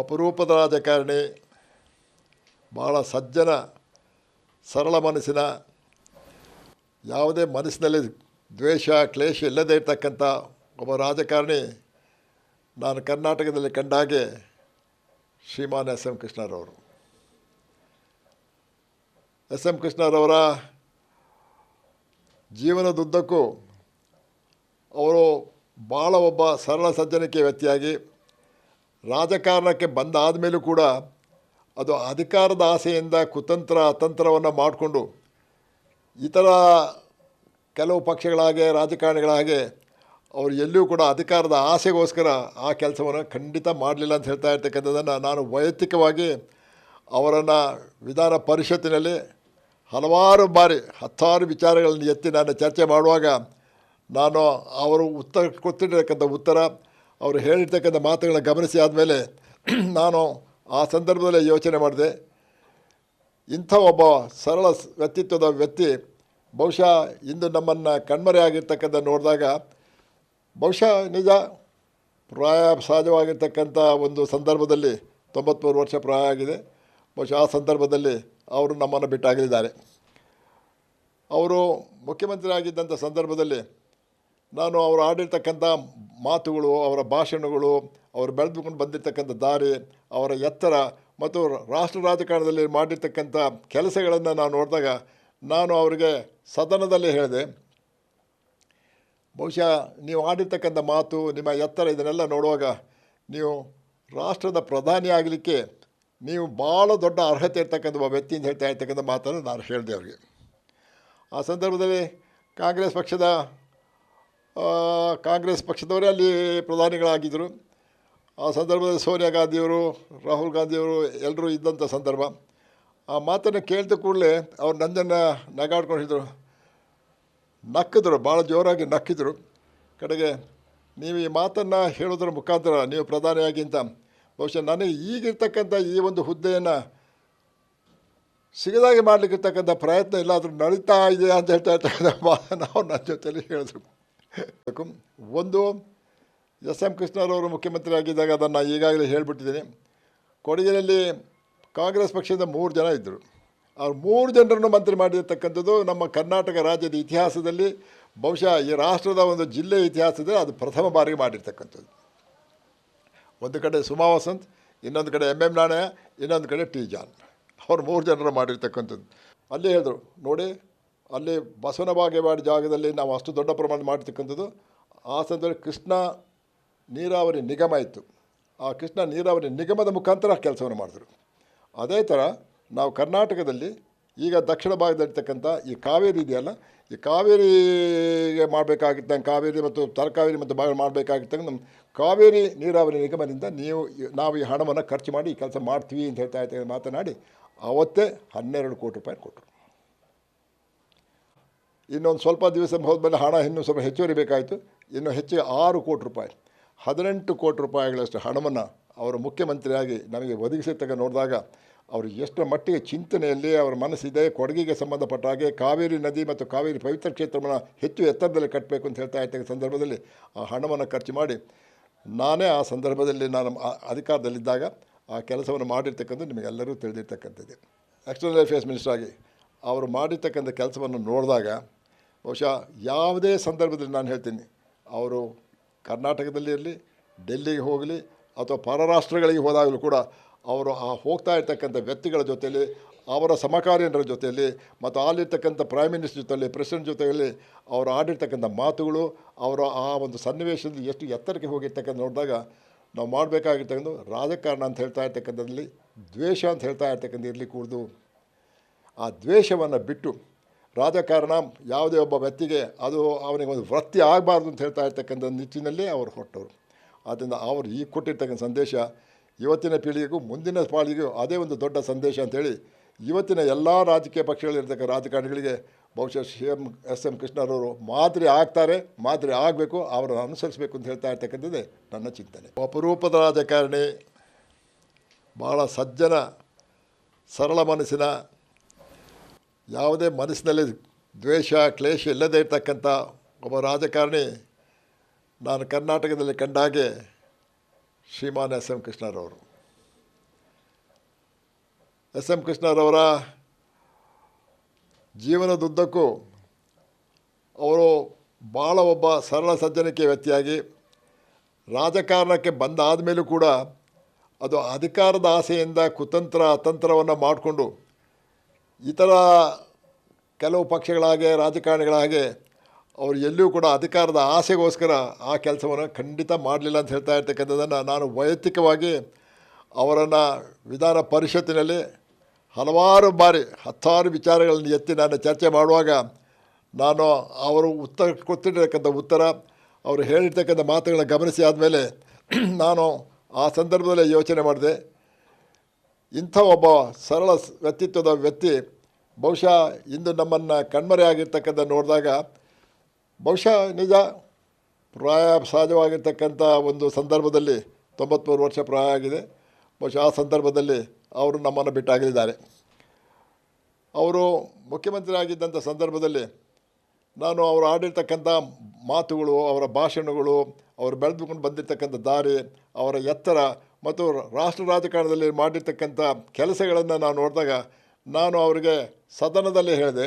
ಅಪರೂಪದ ರಾಜಕಾರಣಿ, ಭಾಳ ಸಜ್ಜನ, ಸರಳ ಮನಸ್ಸಿನ, ಯಾವುದೇ ಮನಸ್ಸಿನಲ್ಲಿ ದ್ವೇಷ ಕ್ಲೇಶ ಇಲ್ಲದೇ ಇರ್ತಕ್ಕಂಥ ಒಬ್ಬ ರಾಜಕಾರಣಿ ನಾನು ಕರ್ನಾಟಕದಲ್ಲಿ ಕಂಡ ಹಾಗೆ ಶ್ರೀಮಾನ್ ಎಸ್ ಎಂ ಕೃಷ್ಣರವರು. ಎಸ್ ಎಂ ಕೃಷ್ಣರವರ ಜೀವನದುದ್ದಕ್ಕೂ ಅವರು ಭಾಳ ಒಬ್ಬ ಸರಳ ಸಜ್ಜನಿಕೆ ವ್ಯಕ್ತಿಯಾಗಿ ರಾಜಕಾರಣಕ್ಕೆ ಬಂದಾದ ಮೇಲೂ ಕೂಡ ಅದು ಅಧಿಕಾರದ ಆಸೆಯಿಂದ ಕುತಂತ್ರ ಅತಂತ್ರವನ್ನು ಮಾಡಿಕೊಂಡು ಇತರ ಕೆಲವು ಪಕ್ಷಗಳ ಹಾಗೆ ರಾಜಕಾರಣಿಗಳ ಹಾಗೆ ಅವರು ಎಲ್ಲಿಯೂ ಕೂಡ ಅಧಿಕಾರದ ಆಸೆಗೋಸ್ಕರ ಆ ಕೆಲಸವನ್ನು ಖಂಡಿತ ಮಾಡಲಿಲ್ಲ ಅಂತ ಹೇಳ್ತಾ ಇರ್ತಕ್ಕಂಥದ್ದನ್ನು ನಾನು ವೈಯಕ್ತಿಕವಾಗಿ ಅವರನ್ನು ವಿಧಾನ ಪರಿಷತ್ತಿನಲ್ಲಿ ಹಲವಾರು ಬಾರಿ 10 ವಿಚಾರಗಳನ್ನು ಎತ್ತಿ ನಾನು ಚರ್ಚೆ ಮಾಡುವಾಗ ನಾನು ಅವರು ಕೊಟ್ಟಿರ್ತಕ್ಕಂಥ ಉತ್ತರ, ಅವರು ಹೇಳಿರ್ತಕ್ಕಂಥ ಮಾತುಗಳನ್ನ ಗಮನಿಸಿ ಆದಮೇಲೆ ನಾನು ಆ ಸಂದರ್ಭದಲ್ಲೇ ಯೋಚನೆ ಮಾಡಿದೆ, ಇಂಥ ಒಬ್ಬ ಸರಳ ವ್ಯಕ್ತಿತ್ವದ ವ್ಯಕ್ತಿ ಬಹುಶಃ ಇಂದು ನಮ್ಮನ್ನು ಕಣ್ಮರೆಯಾಗಿರ್ತಕ್ಕಂಥ ನೋಡಿದಾಗ ಬಹುಶಃ ನಿಜ ಪ್ರಾಯ ಸಹಜವಾಗಿರ್ತಕ್ಕಂಥ ಒಂದು ಸಂದರ್ಭದಲ್ಲಿ 93 ವರ್ಷ ಪ್ರಾಯ ಆಗಿದೆ. ಬಹುಶಃ ಆ ಸಂದರ್ಭದಲ್ಲಿ ಅವರು ನಮ್ಮನ್ನು ಬಿಟ್ಟಾಗಲಿದ್ದಾರೆ. ಅವರು ಮುಖ್ಯಮಂತ್ರಿ ಆಗಿದ್ದಂಥ ಸಂದರ್ಭದಲ್ಲಿ ನಾನು ಅವರು ಆಡಿರ್ತಕ್ಕಂಥ ಮಾತುಗಳು, ಅವರ ಭಾಷಣಗಳು, ಅವರು ಬೆಳೆದುಕೊಂಡು ಬಂದಿರತಕ್ಕಂಥ ದಾರಿ, ಅವರ ಎತ್ತರ ಮತ್ತು ರಾಷ್ಟ್ರ ರಾಜಕಾರಣದಲ್ಲಿ ಮಾಡಿರ್ತಕ್ಕಂಥ ಕೆಲಸಗಳನ್ನು ನಾನು ನೋಡಿದಾಗ ನಾನು ಅವರಿಗೆ ಸದನದಲ್ಲಿ ಹೇಳಿದೆ, ಬಹುಶಃ ನೀವು ಆಡಿರ್ತಕ್ಕಂಥ ಮಾತು, ನಿಮ್ಮ ಎತ್ತರ ಇದನ್ನೆಲ್ಲ ನೋಡುವಾಗ ನೀವು ರಾಷ್ಟ್ರದ ಪ್ರಧಾನಿ ಆಗಲಿಕ್ಕೆ ನೀವು ಭಾಳ ದೊಡ್ಡ ಅರ್ಹತೆ ಇರ್ತಕ್ಕಂಥ ಒಬ್ಬ ವ್ಯಕ್ತಿ ಅಂತ ಹೇಳ್ತಾ ಇರ್ತಕ್ಕಂಥ ಮಾತನ್ನು ನಾನು ಹೇಳಿದೆ ಅವರಿಗೆ. ಆ ಸಂದರ್ಭದಲ್ಲಿ ಕಾಂಗ್ರೆಸ್ ಪಕ್ಷದವರೇ ಅಲ್ಲಿ ಪ್ರಧಾನಿಗಳಾಗಿದ್ದರು. ಆ ಸಂದರ್ಭದಲ್ಲಿ ಸೋನಿಯಾ ಗಾಂಧಿಯವರು, ರಾಹುಲ್ ಗಾಂಧಿಯವರು ಎಲ್ಲರೂ ಇದ್ದಂಥ ಸಂದರ್ಭ. ಆ ಮಾತನ್ನು ಕೇಳಿದ ಕೂಡಲೇ ಅವ್ರು ನನ್ನನ್ನು ನಗಾಡ್ಕೊಂಡಿದ್ರು, ನಕ್ಕಿದ್ರು, ಭಾಳ ಜೋರಾಗಿ ನಕ್ಕಿದ್ರು. ಕಡೆಗೆ ನೀವು ಈ ಮಾತನ್ನು ಹೇಳೋದ್ರ ಮುಖಾಂತರ ನೀವು ಪ್ರಧಾನಿಯಾಗಿಂತ ಬಹುಶಃ ನನಗೆ ಈಗಿರ್ತಕ್ಕಂಥ ಈ ಒಂದು ಹುದ್ದೆಯನ್ನು ಸಿಗದಾಗೆ ಮಾಡಲಿಕ್ಕಿರ್ತಕ್ಕಂಥ ಪ್ರಯತ್ನ ಎಲ್ಲಾದರೂ ನಡೀತಾ ಇದೆ ಅಂತ ಹೇಳ್ತಾ ಇರ್ತಕ್ಕಂಥ ಮಾತನ್ನು ಅವ್ರು ನನ್ನ ಜೊತೆಯಲ್ಲಿ ಹೇಳಿದ್ರು. ಒಂದು, ಎಸ್ ಎಂ ಕೃಷ್ಣರವರು ಮುಖ್ಯಮಂತ್ರಿ ಆಗಿದ್ದಾಗ ಅದನ್ನು ಈಗಾಗಲೇ ಹೇಳಿಬಿಟ್ಟಿದ್ದೀನಿ. ಕೊಡಗಿನಲ್ಲಿ ಕಾಂಗ್ರೆಸ್ ಪಕ್ಷದಿಂದ 3 ಜನ ಇದ್ದರು. ಅವ್ರು 3 ಜನರನ್ನು ಮಂತ್ರಿ ಮಾಡಿರ್ತಕ್ಕಂಥದ್ದು ನಮ್ಮ ಕರ್ನಾಟಕ ರಾಜ್ಯದ ಇತಿಹಾಸದಲ್ಲಿ, ಬಹುಶಃ ಈ ರಾಷ್ಟ್ರದ ಒಂದು ಜಿಲ್ಲೆಯ ಇತಿಹಾಸದಲ್ಲಿ ಅದು ಪ್ರಥಮ ಬಾರಿಗೆ ಮಾಡಿರ್ತಕ್ಕಂಥದ್ದು. ಒಂದು ಕಡೆ ಸುಮಾ ವಸಂತ್, ಇನ್ನೊಂದು ಕಡೆ ಎಂ ನಾಣಯ್ಯ, ಇನ್ನೊಂದು ಕಡೆ ಟಿ ಜಾನ್. ಅವ್ರು 3 ಜನರು ಮಾಡಿರ್ತಕ್ಕಂಥದ್ದು. ಅಲ್ಲಿ ಹೇಳಿದ್ರು, ನೋಡಿ ಅಲ್ಲಿ ಬಸವನ ಬಾಗೇವಾಡಿ ಜಾಗದಲ್ಲಿ ನಾವು ಅಷ್ಟು ದೊಡ್ಡ ಪ್ರಮಾಣ ಮಾಡಿರ್ತಕ್ಕಂಥದ್ದು. ಆ ಸಂದರ್ಭದಲ್ಲಿ ಕೃಷ್ಣ ನೀರಾವರಿ ನಿಗಮ ಇತ್ತು. ಆ ಕೃಷ್ಣ ನೀರಾವರಿ ನಿಗಮದ ಮುಖಾಂತರ ಕೆಲಸವನ್ನು ಮಾಡಿದ್ರು. ಅದೇ ಥರ ನಾವು ಕರ್ನಾಟಕದಲ್ಲಿ ಈಗ ದಕ್ಷಿಣ ಭಾಗದಲ್ಲಿರ್ತಕ್ಕಂಥ ಈ ಕಾವೇರಿ ಇದೆಯಲ್ಲ, ಈ ಕಾವೇರಿಗೆ ಮಾಡಬೇಕಾಗಿದ್ದಂಗೆ ಕಾವೇರಿ ಮತ್ತು ತಲಕಾವೇರಿ ಮತ್ತು ಭಾಗ ಮಾಡಬೇಕಾಗಿದ್ದಂಗೆ ನಮ್ಮ ಕಾವೇರಿ ನೀರಾವರಿ ನಿಗಮದಿಂದ ನಾವು ಈ ಹಣವನ್ನು ಖರ್ಚು ಮಾಡಿ ಈ ಕೆಲಸ ಮಾಡ್ತೀವಿ ಅಂತ ಹೇಳ್ತಾ ಇರ್ತಕ್ಕಂಥ ಮಾತನಾಡಿ ಆವತ್ತೇ 12 ಕೋಟಿ ರೂಪಾಯಿ ಕೊಟ್ಟರು. ಇನ್ನೊಂದು ಸ್ವಲ್ಪ ದಿವಸ ಹೋದ್ಮೇಲೆ ಹಣ ಇನ್ನೂ ಸ್ವಲ್ಪ ಹೆಚ್ಚುವರಿ ಬೇಕಾಯಿತು. ಇನ್ನು ಹೆಚ್ಚಿಗೆ 6 ಕೋಟಿ ರೂಪಾಯಿ, 18 ಕೋಟಿ ರೂಪಾಯಿಗಳಷ್ಟು ಹಣವನ್ನು ಅವರು ಮುಖ್ಯಮಂತ್ರಿಯಾಗಿ ನಮಗೆ ಒದಗಿಸಿರ್ತಕ್ಕ ನೋಡಿದಾಗ ಅವರು ಎಷ್ಟು ಮಟ್ಟಿಗೆ ಚಿಂತನೆಯಲ್ಲಿ ಅವರ ಮನಸ್ಸಿದೆ. ಕೊಡಗಿಗೆ ಸಂಬಂಧಪಟ್ಟ ಹಾಗೆ ಕಾವೇರಿ ನದಿ ಮತ್ತು ಕಾವೇರಿ ಪವಿತ್ರ ಕ್ಷೇತ್ರವನ್ನು ಹೆಚ್ಚು ಎತ್ತರದಲ್ಲಿ ಕಟ್ಟಬೇಕು ಅಂತ ಹೇಳ್ತಾ ಇರ್ತಕ್ಕ ಸಂದರ್ಭದಲ್ಲಿ ಆ ಹಣವನ್ನು ಖರ್ಚು ಮಾಡಿ ನಾನೇ ಆ ಸಂದರ್ಭದಲ್ಲಿ ನಾನು ಅಧಿಕಾರದಲ್ಲಿದ್ದಾಗ ಆ ಕೆಲಸವನ್ನು ಮಾಡಿರ್ತಕ್ಕಂಥ ನಿಮಗೆಲ್ಲರೂ ತಿಳಿದಿರ್ತಕ್ಕಂಥದ್ದು. ಎಕ್ಸ್ಟರ್ನಲ್ ಅಫೇರ್ಸ್ ಮಿನಿಸ್ಟರ್ ಆಗಿ ಅವರು ಮಾಡಿರ್ತಕ್ಕಂಥ ಕೆಲಸವನ್ನು ನೋಡಿದಾಗ ಬಹುಶಃ ಯಾವುದೇ ಸಂದರ್ಭದಲ್ಲಿ ನಾನು ಹೇಳ್ತೀನಿ, ಅವರು ಕರ್ನಾಟಕದಲ್ಲಿ ಇರಲಿ, ಡೆಲ್ಲಿಗೆ ಹೋಗಲಿ ಅಥವಾ ಪರರಾಷ್ಟ್ರಗಳಿಗೆ ಹೋದಾಗಲೂ ಕೂಡ ಅವರು ಆ ಹೋಗ್ತಾ ಇರ್ತಕ್ಕಂಥ ವ್ಯಕ್ತಿಗಳ ಜೊತೆಯಲ್ಲಿ, ಅವರ ಸಮಕಾಲೀನರ ಜೊತೆಯಲ್ಲಿ ಮತ್ತು ಅಲ್ಲಿರ್ತಕ್ಕಂಥ ಪ್ರೈಮ್ ಮಿನಿಸ್ಟರ್ ಜೊತೆಯಲ್ಲಿ, ಪ್ರೆಸಿಡೆಂಟ್ ಜೊತೆಯಲ್ಲಿ ಅವರು ಆಡಿರ್ತಕ್ಕಂಥ ಮಾತುಗಳು, ಅವರ ಆ ಒಂದು ಸನ್ನಿವೇಶದಲ್ಲಿ ಎಷ್ಟು ಎತ್ತರಕ್ಕೆ ಹೋಗಿರ್ತಕ್ಕಂಥ ನೋಡಿದಾಗ ನಾವು ಮಾಡಬೇಕಾಗಿರ್ತಕ್ಕಂಥ ರಾಜಕಾರಣ ಅಂತ ಹೇಳ್ತಾ ಇರ್ತಕ್ಕಂಥದ್ರಲ್ಲಿ ದ್ವೇಷ ಅಂತ ಹೇಳ್ತಾ ಇರ್ತಕ್ಕಂಥ ಇರಲಿ ಕೂಡದು. ಆ ದ್ವೇಷವನ್ನು ಬಿಟ್ಟು ರಾಜಕಾರಣ ಯಾವುದೇ ಒಬ್ಬ ವ್ಯಕ್ತಿಗೆ ಅದು ಅವನಿಗೆ ಒಂದು ವೃತ್ತಿ ಆಗಬಾರ್ದು ಅಂತ ಹೇಳ್ತಾ ಇರ್ತಕ್ಕಂಥ ನಿಟ್ಟಿನಲ್ಲಿ ಅವರು ಹೊರಟವರು. ಆದ್ದರಿಂದ ಅವರು ಈಗ ಕೊಟ್ಟಿರ್ತಕ್ಕಂಥ ಸಂದೇಶ ಇವತ್ತಿನ ಪೀಳಿಗೆಗೂ ಮುಂದಿನ ಪೀಳಿಗೆಗೂ ಅದೇ ಒಂದು ದೊಡ್ಡ ಸಂದೇಶ ಅಂಥೇಳಿ ಇವತ್ತಿನ ಎಲ್ಲ ರಾಜಕೀಯ ಪಕ್ಷಗಳಿರ್ತಕ್ಕ ರಾಜಕಾರಣಿಗಳಿಗೆ ಬಹುಶಃ ಎಸ್ ಎಂ ಕೃಷ್ಣರವರು ಮಾದರಿ ಆಗ್ತಾರೆ, ಮಾದರಿ ಆಗಬೇಕು, ಅವರನ್ನು ಅನುಸರಿಸಬೇಕು ಅಂತ ಹೇಳ್ತಾ ಇರ್ತಕ್ಕಂಥದ್ದೇ ನನ್ನ ಚಿಂತನೆ. ಅಪರೂಪದ ರಾಜಕಾರಣಿ, ಭಾಳ ಸಜ್ಜನ, ಸರಳ ಮನಸ್ಸಿನ, ಯಾವುದೇ ಮನಸ್ಸಿನಲ್ಲಿ ದ್ವೇಷ ಕ್ಲೇಶ ಇಲ್ಲದೇ ಇರ್ತಕ್ಕಂಥ ಒಬ್ಬ ರಾಜಕಾರಣಿ ನಾನು ಕರ್ನಾಟಕದಲ್ಲಿ ಕಂಡ ಹಾಗೆ ಶ್ರೀಮಾನ್ ಎಸ್ ಎಂ ಕೃಷ್ಣರವರು. ಎಸ್ ಎಂ ಕೃಷ್ಣರವರ ಜೀವನದುದ್ದಕ್ಕೂ ಅವರು ಭಾಳ ಒಬ್ಬ ಸರಳ ಸಜ್ಜನಿಕೆ ವ್ಯಕ್ತಿಯಾಗಿ ರಾಜಕಾರಣಕ್ಕೆ ಬಂದಾದ ಮೇಲೂ ಕೂಡ ಅದು ಅಧಿಕಾರದ ಆಸೆಯಿಂದ ಕುತಂತ್ರ ಅತಂತ್ರವನ್ನು ಮಾಡಿಕೊಂಡು ಇತರ ಕೆಲವು ಪಕ್ಷಗಳ ಹಾಗೆ ರಾಜಕಾರಣಿಗಳ ಹಾಗೆ ಅವರು ಎಲ್ಲಿಯೂ ಕೂಡ ಅಧಿಕಾರದ ಆಸೆಗೋಸ್ಕರ ಆ ಕೆಲಸವನ್ನು ಖಂಡಿತ ಮಾಡಲಿಲ್ಲ ಅಂತ ಹೇಳ್ತಾ ಇರ್ತಕ್ಕಂಥದ್ದನ್ನು ನಾನು ವೈಯಕ್ತಿಕವಾಗಿ ಅವರನ್ನು ವಿಧಾನ ಪರಿಷತ್ತಿನಲ್ಲಿ ಹಲವಾರು ಬಾರಿ 10 ವಿಚಾರಗಳನ್ನು ಎತ್ತಿ ನಾನು ಚರ್ಚೆ ಮಾಡುವಾಗ ನಾನು ಅವರು ಕೊಟ್ಟಿರ್ತಕ್ಕಂಥ ಉತ್ತರ ಅವರು ಹೇಳಿರ್ತಕ್ಕಂಥ ಮಾತುಗಳನ್ನ ಗಮನಿಸಿ ಆದಮೇಲೆ ನಾನು ಆ ಸಂದರ್ಭದಲ್ಲೇ ಯೋಚನೆ ಮಾಡಿದೆ, ಇಂಥ ಒಬ್ಬ ಸರಳ ವ್ಯಕ್ತಿತ್ವದ ವ್ಯಕ್ತಿ ಬಹುಶಃ ಇಂದು ನಮ್ಮನ್ನು ಕಣ್ಮರೆಯಾಗಿರ್ತಕ್ಕಂಥ ನೋಡಿದಾಗ ಬಹುಶಃ ನಿಜ ಪ್ರಾಯ ಸಹಜವಾಗಿರ್ತಕ್ಕಂಥ ಒಂದು ಸಂದರ್ಭದಲ್ಲಿ 93 ವರ್ಷ ಪ್ರಾಯ ಆಗಿದೆ. ಬಹುಶಃ ಆ ಸಂದರ್ಭದಲ್ಲಿ ಅವರು ನಮ್ಮನ್ನು ಬಿಟ್ಟಾಗಲಿದ್ದಾರೆ. ಅವರು ಮುಖ್ಯಮಂತ್ರಿ ಆಗಿದ್ದಂಥ ಸಂದರ್ಭದಲ್ಲಿ ನಾನು ಅವರು ಆಡಿರ್ತಕ್ಕಂಥ ಮಾತುಗಳು, ಅವರ ಭಾಷಣಗಳು, ಅವರು ಬೆಳೆದುಕೊಂಡು ಬಂದಿರತಕ್ಕಂಥ ದಾರಿ, ಅವರ ಎತ್ತರ ಮತ್ತು ರಾಷ್ಟ್ರ ರಾಜಕಾರಣದಲ್ಲಿ ಮಾಡಿರ್ತಕ್ಕಂಥ ಕೆಲಸಗಳನ್ನು ನಾನು ನೋಡಿದಾಗ ನಾನು ಅವರಿಗೆ ಸದನದಲ್ಲಿ ಹೇಳಿದೆ,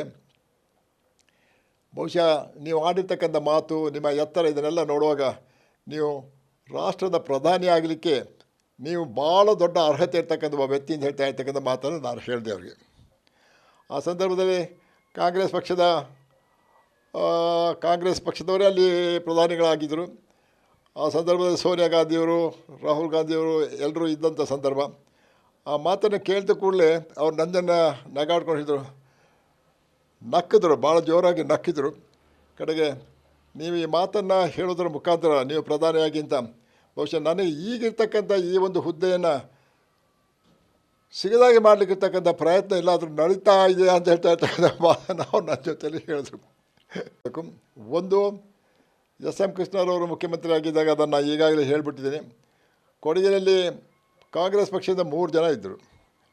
ಬಹುಶಃ ನೀವು ಆಡಿರ್ತಕ್ಕಂಥ ಮಾತು, ನಿಮ್ಮ ಎತ್ತರ ಇದನ್ನೆಲ್ಲ ನೋಡುವಾಗ ನೀವು ರಾಷ್ಟ್ರದ ಪ್ರಧಾನಿ ಆಗಲಿಕ್ಕೆ ನೀವು ಭಾಳ ದೊಡ್ಡ ಅರ್ಹತೆ ಇರ್ತಕ್ಕಂಥ ಒಬ್ಬ ವ್ಯಕ್ತಿ ಅಂತ ಹೇಳ್ತಾ ಇರ್ತಕ್ಕಂಥ ಮಾತನ್ನು ನಾನು ಹೇಳಿದೆ ಅವರಿಗೆ. ಆ ಸಂದರ್ಭದಲ್ಲಿ ಕಾಂಗ್ರೆಸ್ ಪಕ್ಷದವರೇ ಅಲ್ಲಿ ಪ್ರಧಾನಿಗಳಾಗಿದ್ದರು. ಆ ಸಂದರ್ಭದಲ್ಲಿ ಸೋನಿಯಾ ಗಾಂಧಿಯವರು, ರಾಹುಲ್ ಗಾಂಧಿಯವರು ಎಲ್ಲರೂ ಇದ್ದಂಥ ಸಂದರ್ಭ. ಆ ಮಾತನ್ನು ಕೇಳಿದ ಕೂಡಲೇ ಅವ್ರು ನನ್ನನ್ನು ನಗಾಡ್ಕೊಂಡಿದ್ರು, ನಕ್ಕಿದ್ರು, ಭಾಳ ಜೋರಾಗಿ ನಕ್ಕಿದ್ರು. ಕಡೆಗೆ ನೀವು ಈ ಮಾತನ್ನು ಹೇಳೋದ್ರ ಮುಖಾಂತರ ನೀವು ಪ್ರಧಾನಿಯಾಗಿ ಅಂತ ಬಹುಶಃ ನನಗೆ ಈಗಿರ್ತಕ್ಕಂಥ ಈ ಒಂದು ಹುದ್ದೆಯನ್ನು ಸಿಗದಾಗೆ ಮಾಡಲಿಕ್ಕಿರ್ತಕ್ಕಂಥ ಪ್ರಯತ್ನ ಎಲ್ಲಾದರೂ ನಡೀತಾ ಇದೆ ಅಂತ ಹೇಳ್ತಾ ಇರ್ತಕ್ಕಂಥ ಮಾತನ್ನು ಅವ್ರು ನನ್ನ ಜೊತೆಯಲ್ಲಿ ಹೇಳಿದ್ರು. ಒಂದು, ಎಸ್ ಎಂ ಕೃಷ್ಣರವರು ಮುಖ್ಯಮಂತ್ರಿ ಆಗಿದ್ದಾಗ ಅದನ್ನು ಈಗಾಗಲೇ ಹೇಳಿಬಿಟ್ಟಿದ್ದೀನಿ. ಕೊಡಗಿನಲ್ಲಿ ಕಾಂಗ್ರೆಸ್ ಪಕ್ಷದಿಂದ 3 ಜನ ಇದ್ದರು.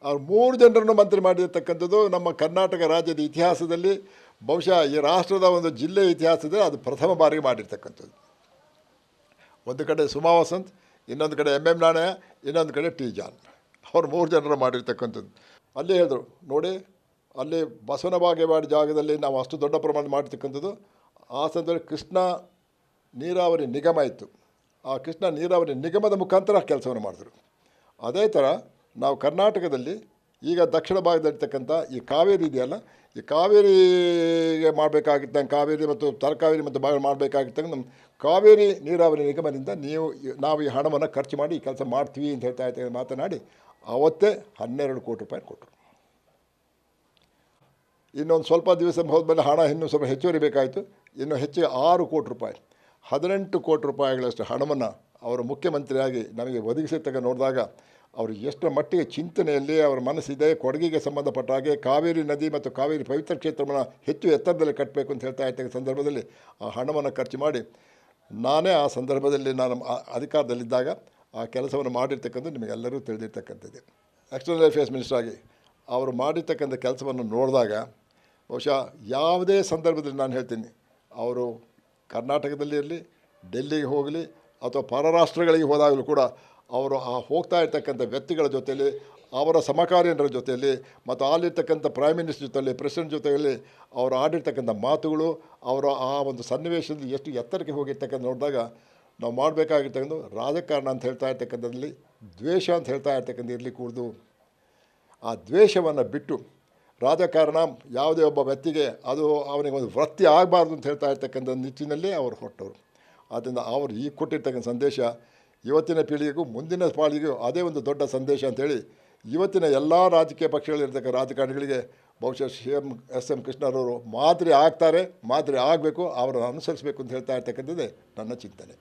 ಅವ್ರು 3 ಜನರನ್ನು ಮಂತ್ರಿ ಮಾಡಿರ್ತಕ್ಕಂಥದ್ದು ನಮ್ಮ ಕರ್ನಾಟಕ ರಾಜ್ಯದ ಇತಿಹಾಸದಲ್ಲಿ, ಬಹುಶಃ ಈ ರಾಷ್ಟ್ರದ ಒಂದು ಜಿಲ್ಲೆಯ ಇತಿಹಾಸದಲ್ಲಿ ಅದು ಪ್ರಥಮ ಬಾರಿಗೆ ಮಾಡಿರ್ತಕ್ಕಂಥದ್ದು. ಒಂದು ಕಡೆ ಸುಮಾ ವಸಂತ್, ಇನ್ನೊಂದು ಕಡೆ ಎಂ ನಾಣಯ್ಯ, ಇನ್ನೊಂದು ಕಡೆ ಟಿ ಜಾನ್. ಅವ್ರು 3 ಜನರು ಮಾಡಿರ್ತಕ್ಕಂಥದ್ದು. ಅಲ್ಲಿ ಹೇಳಿದ್ರು, ನೋಡಿ ಅಲ್ಲಿ ಬಸವನ ಬಾಗೇವಾಡಿ ಜಾಗದಲ್ಲಿ ನಾವು ಅಷ್ಟು ದೊಡ್ಡ ಪ್ರಮಾಣ ಮಾಡಿರ್ತಕ್ಕಂಥದ್ದು. ಆ ಸಂದರ್ಭದಲ್ಲಿ ಕೃಷ್ಣ ನೀರಾವರಿ ನಿಗಮ ಇತ್ತು. ಆ ಕೃಷ್ಣ ನೀರಾವರಿ ನಿಗಮದ ಮುಖಾಂತರ ಕೆಲಸವನ್ನು ಮಾಡಿದ್ರು. ಅದೇ ಥರ ನಾವು ಕರ್ನಾಟಕದಲ್ಲಿ ಈಗ ದಕ್ಷಿಣ ಭಾಗದಲ್ಲಿರ್ತಕ್ಕಂಥ ಈ ಕಾವೇರಿ ಇದೆಯಲ್ಲ, ಈ ಕಾವೇರಿಗೆ ಮಾಡಬೇಕಾಗಿದ್ದಂಗೆ ಕಾವೇರಿ ಮತ್ತು ತಲಕಾವೇರಿ ಮತ್ತು ಭಾಗ ಮಾಡಬೇಕಾಗಿದ್ದಂಗೆ ನಮ್ಮ ಕಾವೇರಿ ನೀರಾವರಿ ನಿಗಮದಿಂದ ನಾವು ಈ ಹಣವನ್ನು ಖರ್ಚು ಮಾಡಿ ಈ ಕೆಲಸ ಮಾಡ್ತೀವಿ ಅಂತ ಹೇಳ್ತಾ ಇರ್ತಕ್ಕಂಥ ಮಾತನಾಡಿ ಆವತ್ತೇ 12 ಕೋಟಿ ರೂಪಾಯಿ ಕೊಟ್ಟರು. ಇನ್ನೊಂದು ಸ್ವಲ್ಪ ದಿವಸ ಹೋದ್ಮೇಲೆ ಹಣ ಇನ್ನೂ ಸ್ವಲ್ಪ ಹೆಚ್ಚುವರಿ ಬೇಕಾಯಿತು. ಇನ್ನು ಹೆಚ್ಚಿಗೆ 6 ಕೋಟಿ ರೂಪಾಯಿ, 18 ಕೋಟಿ ರೂಪಾಯಿಗಳಷ್ಟು ಹಣವನ್ನು ಅವರು ಮುಖ್ಯಮಂತ್ರಿಯಾಗಿ ನಮಗೆ ಒದಗಿಸಿರ್ತಕ್ಕ ನೋಡಿದಾಗ ಅವರು ಎಷ್ಟರ ಮಟ್ಟಿಗೆ ಚಿಂತನೆಯಲ್ಲಿ ಅವರ ಮನಸ್ಸಿದೆ. ಕೊಡಗಿಗೆ ಸಂಬಂಧಪಟ್ಟ ಹಾಗೆ ಕಾವೇರಿ ನದಿ ಮತ್ತು ಕಾವೇರಿ ಪವಿತ್ರ ಕ್ಷೇತ್ರವನ್ನು ಹೆಚ್ಚು ಎತ್ತರದಲ್ಲಿ ಕಟ್ಟಬೇಕು ಅಂತ ಹೇಳ್ತಾ ಇರ್ತಕ್ಕ ಸಂದರ್ಭದಲ್ಲಿ ಆ ಹಣವನ್ನು ಖರ್ಚು ಮಾಡಿ ನಾನೇ ಆ ಸಂದರ್ಭದಲ್ಲಿ ನಾನು ಅಧಿಕಾರದಲ್ಲಿದ್ದಾಗ ಆ ಕೆಲಸವನ್ನು ಮಾಡಿರ್ತಕ್ಕಂಥ ನಿಮಗೆಲ್ಲರೂ ತಿಳಿದಿರ್ತಕ್ಕಂಥದ್ದೇ. ಎಕ್ಸ್ಟರ್ನಲ್ ಅಫೇರ್ಸ್ ಮಿನಿಸ್ಟರ್ ಆಗಿ ಅವರು ಮಾಡಿರ್ತಕ್ಕಂಥ ಕೆಲಸವನ್ನು ನೋಡಿದಾಗ ಬಹುಶಃ ಯಾವುದೇ ಸಂದರ್ಭದಲ್ಲಿ ನಾನು ಹೇಳ್ತೀನಿ, ಅವರು ಕರ್ನಾಟಕದಲ್ಲಿ ಇರಲಿ, ಡೆಲ್ಲಿಗೆ ಹೋಗಲಿ ಅಥವಾ ಪರರಾಷ್ಟ್ರಗಳಿಗೆ ಹೋದಾಗಲೂ ಕೂಡ ಅವರು ಆ ಹೋಗ್ತಾ ಇರ್ತಕ್ಕಂಥ ವ್ಯಕ್ತಿಗಳ ಜೊತೆಯಲ್ಲಿ, ಅವರ ಸಮಕಾಲೀನರ ಜೊತೆಯಲ್ಲಿ ಮತ್ತು ಅಲ್ಲಿರ್ತಕ್ಕಂಥ ಪ್ರೈಮ್ ಮಿನಿಸ್ಟರ್ ಜೊತೆಯಲ್ಲಿ, ಪ್ರೆಸಿಡೆಂಟ್ ಜೊತೆಯಲ್ಲಿ ಅವರು ಆಡಿರ್ತಕ್ಕಂಥ ಮಾತುಗಳು, ಅವರ ಆ ಒಂದು ಸನ್ನಿವೇಶದಲ್ಲಿ ಎಷ್ಟು ಎತ್ತರಕ್ಕೆ ಹೋಗಿರ್ತಕ್ಕಂಥ ನೋಡಿದಾಗ ನಾವು ಮಾಡಬೇಕಾಗಿರ್ತಕ್ಕಂಥ ರಾಜಕಾರಣ ಅಂತ ಹೇಳ್ತಾ ಇರ್ತಕ್ಕಂಥದ್ರಲ್ಲಿ ದ್ವೇಷ ಅಂತ ಹೇಳ್ತಾ ಇರ್ತಕ್ಕಂಥ ಇರಲಿ ಕೂಡದು. ಆ ದ್ವೇಷವನ್ನು ಬಿಟ್ಟು ರಾಜಕಾರಣ ಯಾವುದೇ ಒಬ್ಬ ವ್ಯಕ್ತಿಗೆ ಅದು ಅವನಿಗೆ ಒಂದು ವೃತ್ತಿ ಆಗಬಾರ್ದು ಅಂತ ಹೇಳ್ತಾ ಇರ್ತಕ್ಕಂಥ ನಿಟ್ಟಿನಲ್ಲಿ ಅವರು ಹೊರಟವರು. ಆದ್ದರಿಂದ ಅವರು ಈಗ ಕೊಟ್ಟಿರ್ತಕ್ಕಂಥ ಸಂದೇಶ ಇವತ್ತಿನ ಪೀಳಿಗೆಗೂ ಮುಂದಿನ ಪೀಳಿಗೆಗೂ ಅದೇ ಒಂದು ದೊಡ್ಡ ಸಂದೇಶ ಅಂಥೇಳಿ ಇವತ್ತಿನ ಎಲ್ಲ ರಾಜಕೀಯ ಪಕ್ಷಗಳಿರ್ತಕ್ಕ ರಾಜಕಾರಣಿಗಳಿಗೆ ಬಹುಶಃ ಎಸ್ ಎಂ ಕೃಷ್ಣರವರು ಮಾದರಿ ಆಗ್ತಾರೆ, ಮಾದರಿ ಆಗಬೇಕು, ಅವರನ್ನು ಅನುಸರಿಸಬೇಕು ಅಂತ ಹೇಳ್ತಾ ಇರ್ತಕ್ಕಂಥದ್ದೇ ನನ್ನ ಚಿಂತನೆ.